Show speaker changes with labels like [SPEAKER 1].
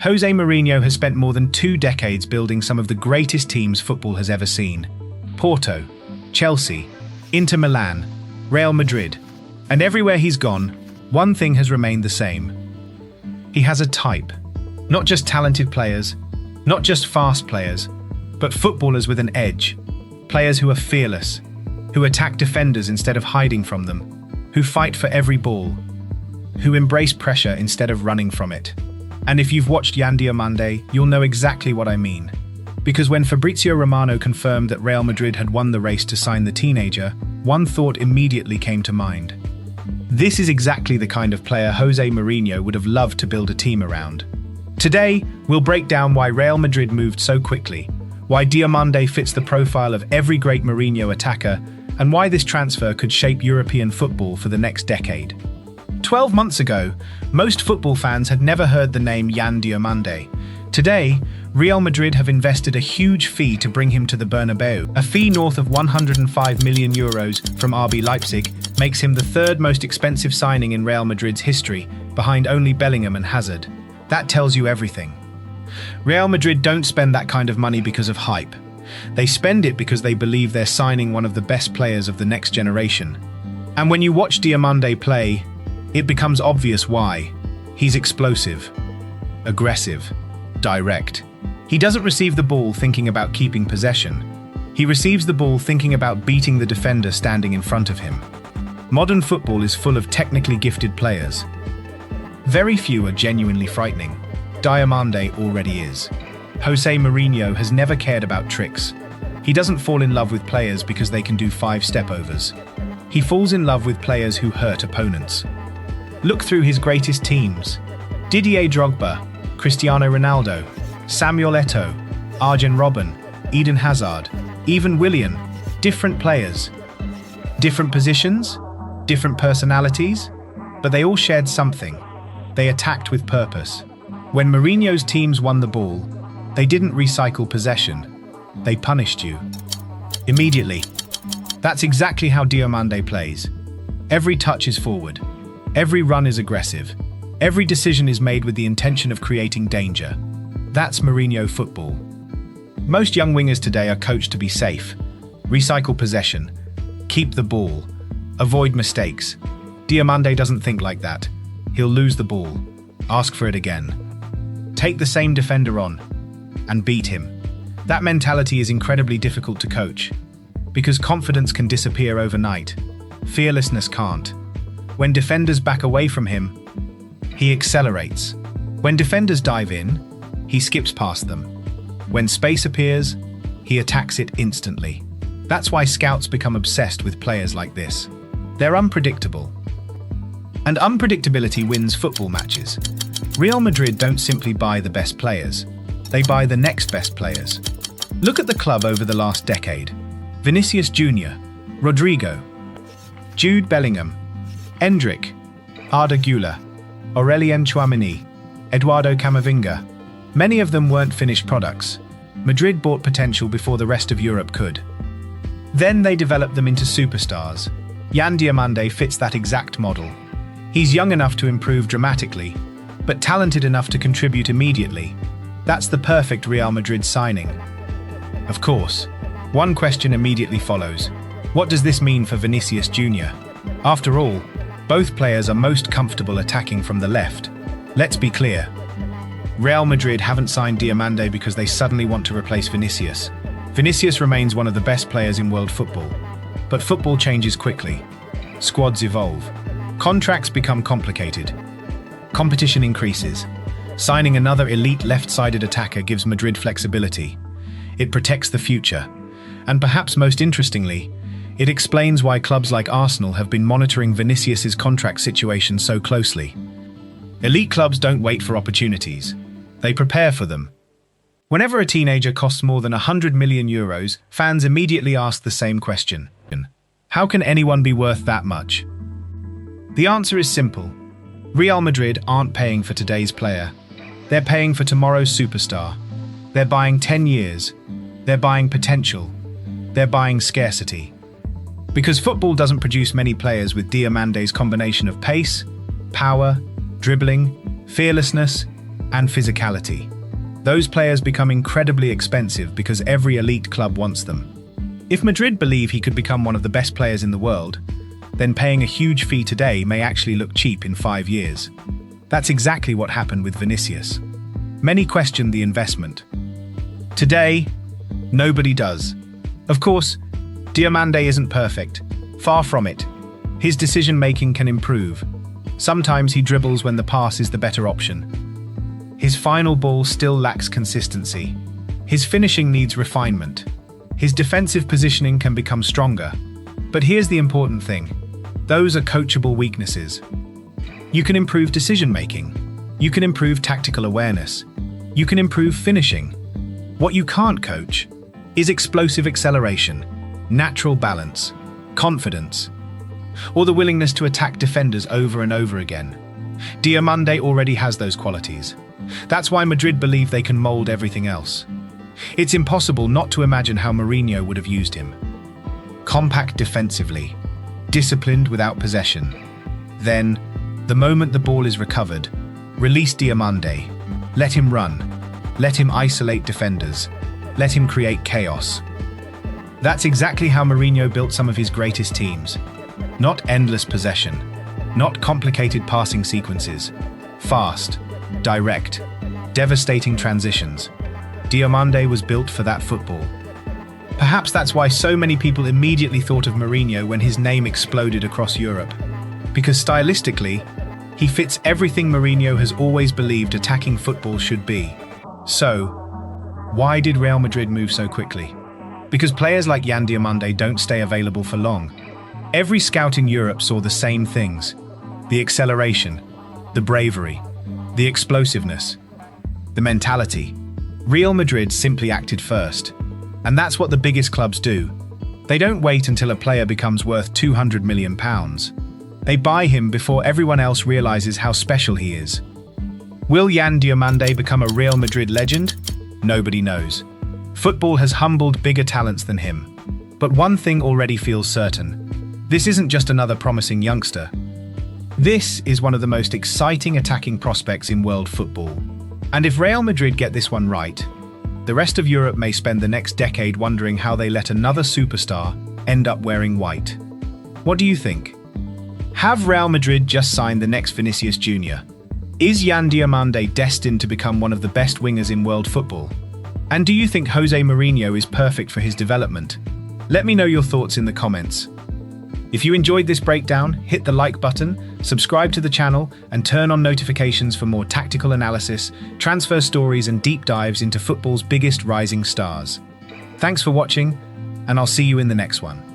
[SPEAKER 1] Jose Mourinho has spent more than 2 decades building some of the greatest teams football has ever seen. Porto, Chelsea, Inter Milan, Real Madrid. And everywhere he's gone, one thing has remained the same. He has a type. Not just talented players, not just fast players, but footballers with an edge. Players who are fearless, who attack defenders instead of hiding from them, who fight for every ball, who embrace pressure instead of running from it. And if you've watched Yan Diomande, you'll know exactly what I mean. Because when Fabrizio Romano confirmed that Real Madrid had won the race to sign the teenager, one thought immediately came to mind. This is exactly the kind of player Jose Mourinho would have loved to build a team around. Today, we'll break down why Real Madrid moved so quickly, why Diomande fits the profile of every great Mourinho attacker, and why this transfer could shape European football for the next decade. 12 months ago, most football fans had never heard the name Yan Diomande. Today, Real Madrid have invested a huge fee to bring him to the Bernabeu. A fee north of 105 million euros from RB Leipzig makes him the 3rd most expensive signing in Real Madrid's history, behind only Bellingham and Hazard. That tells you everything. Real Madrid don't spend that kind of money because of hype. They spend it because they believe they're signing one of the best players of the next generation. And when you watch Diomande play, it becomes obvious why. He's explosive, aggressive, direct. He doesn't receive the ball thinking about keeping possession. He receives the ball thinking about beating the defender standing in front of him. Modern football is full of technically gifted players. Very few are genuinely frightening. Diomande already is. Jose Mourinho has never cared about tricks. He doesn't fall in love with players because they can do 5 step-overs. He falls in love with players who hurt opponents. Look through his greatest teams. Didier Drogba, Cristiano Ronaldo, Samuel Eto'o, Arjen Robben, Eden Hazard, even Willian. Different players. Different positions, different personalities, but they all shared something. They attacked with purpose. When Mourinho's teams won the ball, they didn't recycle possession. They punished you. Immediately. That's exactly how Diomande plays. Every touch is forward. Every run is aggressive. Every decision is made with the intention of creating danger. That's Mourinho football. Most young wingers today are coached to be safe. Recycle possession. Keep the ball. Avoid mistakes. Diomande doesn't think like that. He'll lose the ball. Ask for it again. Take the same defender on and beat him. That mentality is incredibly difficult to coach because confidence can disappear overnight. Fearlessness can't. When defenders back away from him, he accelerates. When defenders dive in, he skips past them. When space appears, he attacks it instantly. That's why scouts become obsessed with players like this. They're unpredictable. And unpredictability wins football matches. Real Madrid don't simply buy the best players. They buy the next best players. Look at the club over the last decade. Vinicius Jr, Rodrigo, Jude Bellingham, Endrick, Arda Güler, Aurelien Tchouaméni, Eduardo Camavinga. Many of them weren't finished products. Madrid bought potential before the rest of Europe could. Then they developed them into superstars. Yan Diomande fits that exact model. He's young enough to improve dramatically, but talented enough to contribute immediately. That's the perfect Real Madrid signing. Of course, one question immediately follows. What does this mean for Vinicius Jr? After all, both players are most comfortable attacking from the left. Let's be clear. Real Madrid haven't signed Diomande because they suddenly want to replace Vinicius. Vinicius remains one of the best players in world football. But football changes quickly. Squads evolve. Contracts become complicated. Competition increases. Signing another elite left-sided attacker gives Madrid flexibility. It protects the future. And perhaps most interestingly, it explains why clubs like Arsenal have been monitoring Vinicius's contract situation so closely. Elite clubs don't wait for opportunities. They prepare for them. Whenever a teenager costs more than 100 million euros, fans immediately ask the same question. How can anyone be worth that much? The answer is simple. Real Madrid aren't paying for today's player. They're paying for tomorrow's superstar. They're buying 10 years. They're buying potential. They're buying scarcity. Because football doesn't produce many players with Diomande's combination of pace, power, dribbling, fearlessness, and physicality. Those players become incredibly expensive because every elite club wants them. If Madrid believe he could become one of the best players in the world, then paying a huge fee today may actually look cheap in 5 years. That's exactly what happened with Vinicius. Many questioned the investment. Today, nobody does. Of course, Diomande isn't perfect. Far from it. His decision-making can improve. Sometimes he dribbles when the pass is the better option. His final ball still lacks consistency. His finishing needs refinement. His defensive positioning can become stronger. But here's the important thing. Those are coachable weaknesses. You can improve decision-making. You can improve tactical awareness. You can improve finishing. What you can't coach is explosive acceleration, natural balance, confidence, or the willingness to attack defenders over and over again. Diomande already has those qualities. That's why Madrid believe they can mold everything else. It's impossible not to imagine how Mourinho would have used him. Compact defensively, disciplined without possession. Then, the moment the ball is recovered, release Diomande. Let him run. Let him isolate defenders. Let him create chaos. That's exactly how Mourinho built some of his greatest teams. Not endless possession. Not complicated passing sequences. Fast, direct, devastating transitions. Diomande was built for that football. Perhaps that's why so many people immediately thought of Mourinho when his name exploded across Europe. Because stylistically, he fits everything Mourinho has always believed attacking football should be. So, why did Real Madrid move so quickly? Because players like Yan Diomande don't stay available for long. Every scout in Europe saw the same things. The acceleration, the bravery, the explosiveness, the mentality. Real Madrid simply acted first. And that's what the biggest clubs do. They don't wait until a player becomes worth £200 million. They buy him before everyone else realizes how special he is. Will Yan Diomande become a Real Madrid legend? Nobody knows. Football has humbled bigger talents than him. But one thing already feels certain. This isn't just another promising youngster. This is one of the most exciting attacking prospects in world football. And if Real Madrid get this one right, the rest of Europe may spend the next decade wondering how they let another superstar end up wearing white. What do you think? Have Real Madrid just signed the next Vinicius Jr? Is Yan Diomande destined to become one of the best wingers in world football? And do you think Jose Mourinho is perfect for his development? Let me know your thoughts in the comments. If you enjoyed this breakdown, hit the like button, subscribe to the channel, and turn on notifications for more tactical analysis, transfer stories, and deep dives into football's biggest rising stars. Thanks for watching, and I'll see you in the next one.